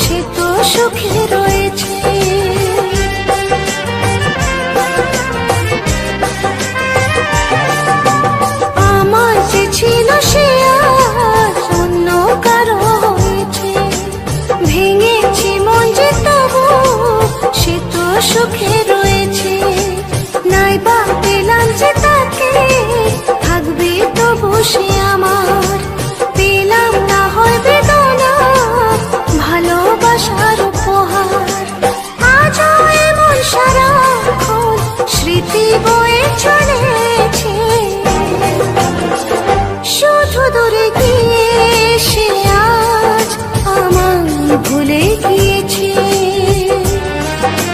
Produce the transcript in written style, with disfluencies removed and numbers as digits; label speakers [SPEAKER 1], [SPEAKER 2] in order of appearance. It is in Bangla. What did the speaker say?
[SPEAKER 1] সে তো সুখে রয়েছে। আমার যে ছিল সে আজ অন্য কারো হয়েছে। ভেঙেছি মন যে তবু সে তো সুখে